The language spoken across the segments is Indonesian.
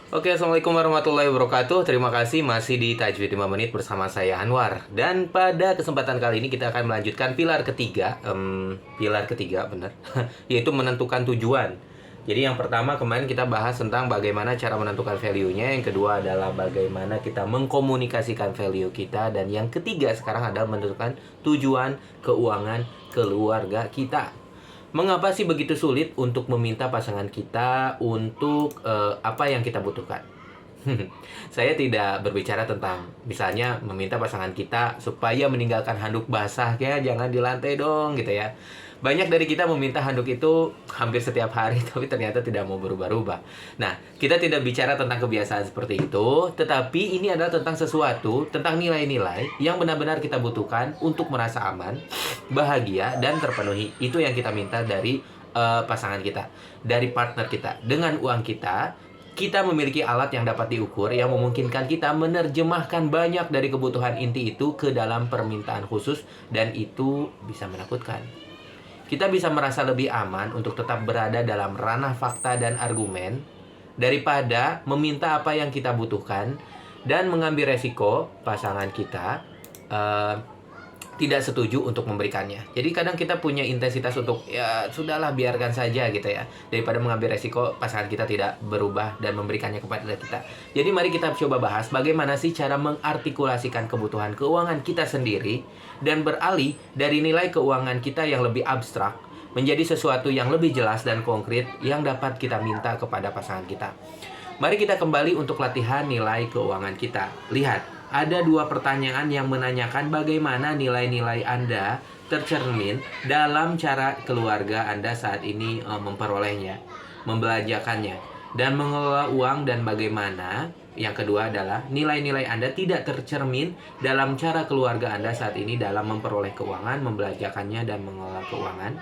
Oke, Assalamualaikum warahmatullahi wabarakatuh. Terima kasih masih di Tajwid 5 menit bersama saya Anwar. Dan pada kesempatan kali ini kita akan melanjutkan pilar ketiga, pilar ketiga benar, yaitu menentukan tujuan. Jadi yang pertama kemarin kita bahas tentang bagaimana cara menentukan value-nya, yang kedua adalah bagaimana kita mengkomunikasikan value kita, dan yang ketiga sekarang adalah menentukan tujuan keuangan keluarga kita. Mengapa sih begitu sulit untuk meminta pasangan kita untuk apa yang kita butuhkan? Saya tidak berbicara tentang misalnya meminta pasangan kita supaya meninggalkan handuk basah, ya jangan di lantai dong gitu ya. Banyak dari kita meminta handuk itu hampir setiap hari tapi ternyata tidak mau berubah-ubah. Nah, kita tidak bicara tentang kebiasaan seperti itu, tetapi ini adalah tentang sesuatu, tentang nilai-nilai yang benar-benar kita butuhkan untuk merasa aman, bahagia, dan terpenuhi. Itu yang kita minta dari pasangan kita, dari partner kita. Dengan uang kita memiliki alat yang dapat diukur yang memungkinkan kita menerjemahkan banyak dari kebutuhan inti itu ke dalam permintaan khusus, dan itu bisa menakutkan. Kita bisa merasa lebih aman untuk tetap berada dalam ranah fakta dan argumen daripada meminta apa yang kita butuhkan dan mengambil resiko pasangan kita eh, tidak setuju untuk memberikannya. Jadi kadang kita punya intensitas untuk ya sudahlah biarkan saja gitu ya, daripada mengambil resiko pasangan kita tidak berubah dan memberikannya kepada kita. Jadi mari kita coba bahas bagaimana sih cara mengartikulasikan kebutuhan keuangan kita sendiri dan beralih dari nilai keuangan kita yang lebih abstrak menjadi sesuatu yang lebih jelas dan konkret yang dapat kita minta kepada pasangan kita. Mari kita kembali untuk latihan nilai keuangan kita. Lihat, ada dua pertanyaan yang menanyakan bagaimana nilai-nilai Anda tercermin dalam cara keluarga Anda saat ini memperolehnya, membelanjakannya, dan mengelola uang, dan bagaimana yang kedua adalah nilai-nilai Anda tidak tercermin dalam cara keluarga Anda saat ini dalam memperoleh keuangan, membelanjakannya, dan mengelola keuangan.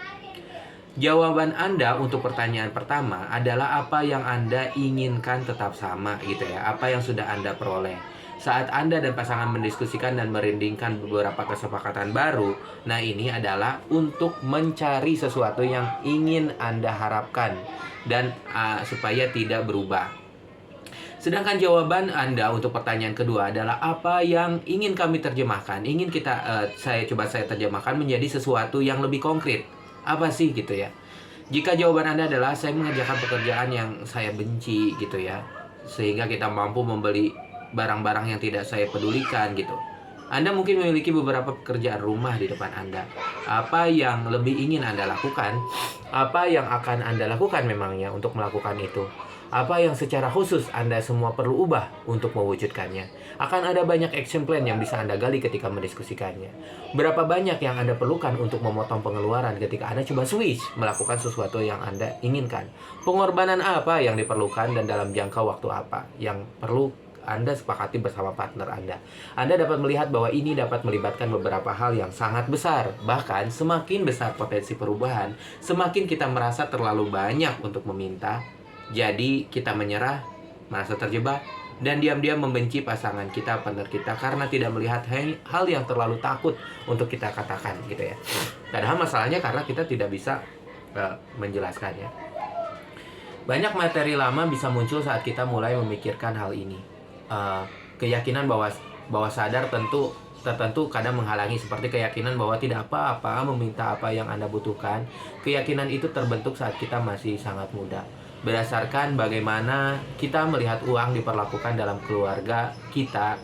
Jawaban Anda untuk pertanyaan pertama adalah apa yang Anda inginkan tetap sama gitu ya, apa yang sudah Anda peroleh. Saat Anda dan pasangan mendiskusikan dan merindingkan beberapa kesepakatan baru, nah ini adalah untuk mencari sesuatu yang ingin Anda harapkan dan supaya tidak berubah. Sedangkan jawaban Anda untuk pertanyaan kedua adalah apa yang ingin kami terjemahkan, ingin saya terjemahkan menjadi sesuatu yang lebih konkret. Apa sih gitu ya? Jika jawaban Anda adalah saya mengerjakan pekerjaan yang saya benci gitu ya, sehingga kita mampu membeli barang-barang yang tidak saya pedulikan gitu. Anda mungkin memiliki beberapa pekerjaan rumah di depan Anda. Apa yang lebih ingin Anda lakukan? Apa yang akan Anda lakukan memangnya untuk melakukan itu? Apa yang secara khusus Anda semua perlu ubah untuk mewujudkannya? Akan ada banyak action plan yang bisa Anda gali ketika mendiskusikannya. Berapa banyak yang Anda perlukan untuk memotong pengeluaran ketika Anda coba switch melakukan sesuatu yang Anda inginkan? Pengorbanan apa yang diperlukan dan dalam jangka waktu apa yang perlu Anda sepakati bersama partner Anda? Anda dapat melihat bahwa ini dapat melibatkan beberapa hal yang sangat besar. Bahkan semakin besar potensi perubahan, semakin kita merasa terlalu banyak untuk meminta. Jadi kita menyerah, merasa terjebak, dan diam-diam membenci pasangan kita, partner kita, karena tidak melihat hal yang terlalu takut untuk kita katakan gitu ya. Padahal masalahnya karena kita tidak bisa menjelaskannya. Banyak materi lama bisa muncul saat kita mulai memikirkan hal ini. Keyakinan bahwa sadar tertentu kadang menghalangi, seperti keyakinan bahwa tidak apa-apa meminta apa yang Anda butuhkan. Keyakinan itu terbentuk saat kita masih sangat muda, berdasarkan bagaimana kita melihat uang diperlakukan dalam keluarga kita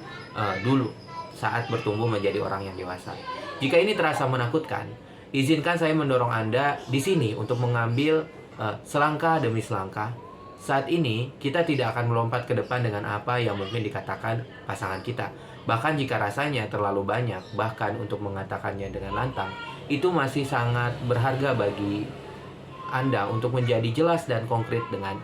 dulu saat bertumbuh menjadi orang yang dewasa. Jika ini terasa menakutkan, izinkan saya mendorong Anda di sini untuk mengambil selangkah demi selangkah. Saat ini kita tidak akan melompat ke depan dengan apa yang mungkin dikatakan pasangan kita. Bahkan jika rasanya terlalu banyak, bahkan untuk mengatakannya dengan lantang, itu masih sangat berharga bagi Anda untuk menjadi jelas dan konkret dengan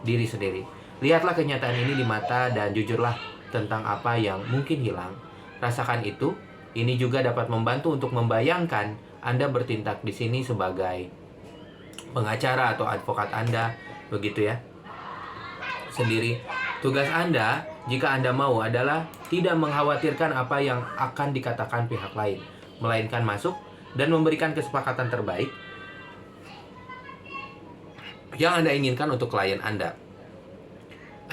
diri sendiri. Lihatlah kenyataan ini di mata dan jujurlah tentang apa yang mungkin hilang. Rasakan itu. Ini juga dapat membantu untuk membayangkan Anda bertindak di sini sebagai pengacara atau advokat Anda, begitu ya, sendiri. Tugas Anda, jika Anda mau, adalah tidak mengkhawatirkan apa yang akan dikatakan pihak lain, melainkan masuk dan memberikan kesepakatan terbaik yang Anda inginkan untuk klien Anda.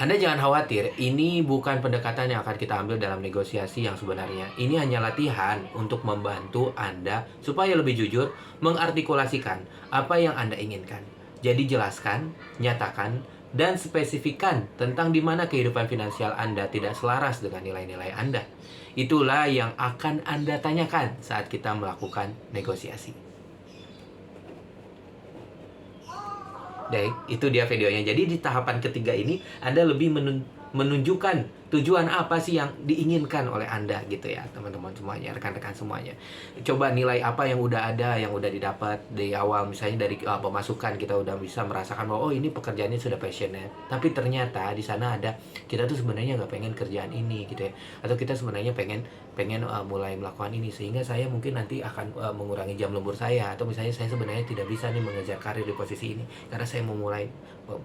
Anda jangan khawatir, ini bukan pendekatan yang akan kita ambil dalam negosiasi yang sebenarnya. Ini hanya latihan untuk membantu Anda supaya lebih jujur mengartikulasikan apa yang Anda inginkan. Jadi jelaskan, nyatakan, dan spesifikkan tentang di mana kehidupan finansial Anda tidak selaras dengan nilai-nilai Anda. Itulah yang akan Anda tanyakan saat kita melakukan negosiasi. Baik, itu dia videonya. Jadi di tahapan ketiga ini Anda lebih menunjukkan tujuan apa sih yang diinginkan oleh Anda gitu ya, teman-teman semuanya, rekan-rekan semuanya. Coba nilai apa yang udah ada, yang udah didapat di awal, misalnya dari pemasukan kita udah bisa merasakan bahwa oh ini pekerjaannya sudah passionate. Tapi ternyata di sana ada kita tuh sebenarnya nggak pengen kerjaan ini gitu ya, atau kita sebenarnya pengen mulai melakukan ini sehingga saya mungkin nanti akan mengurangi jam lembur saya, atau misalnya saya sebenarnya tidak bisa nih mengejar karir di posisi ini karena saya mau mulai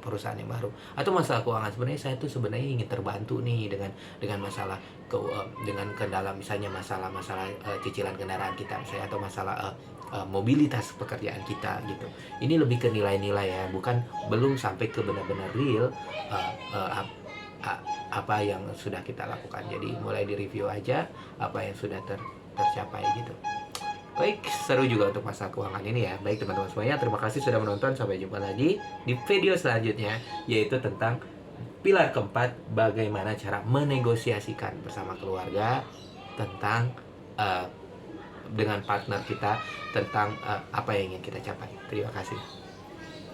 perusahaan yang baru, atau masalah keuangan sebenarnya saya tuh sebenarnya ingin terbantu nih dengan masalah dengan kendala misalnya masalah cicilan kendaraan kita misalnya, atau masalah mobilitas pekerjaan kita gitu. Ini lebih ke nilai-nilai ya, bukan belum sampai ke benar-benar real apa yang sudah kita lakukan. Jadi mulai di review aja apa yang sudah tercapai gitu. Baik, seru juga untuk masalah keuangan ini ya. Baik teman-teman semuanya, terima kasih sudah menonton. Sampai jumpa lagi di video selanjutnya, yaitu tentang pilar keempat, bagaimana cara menegosiasikan bersama keluarga tentang dengan partner kita tentang apa yang ingin kita capai. Terima kasih.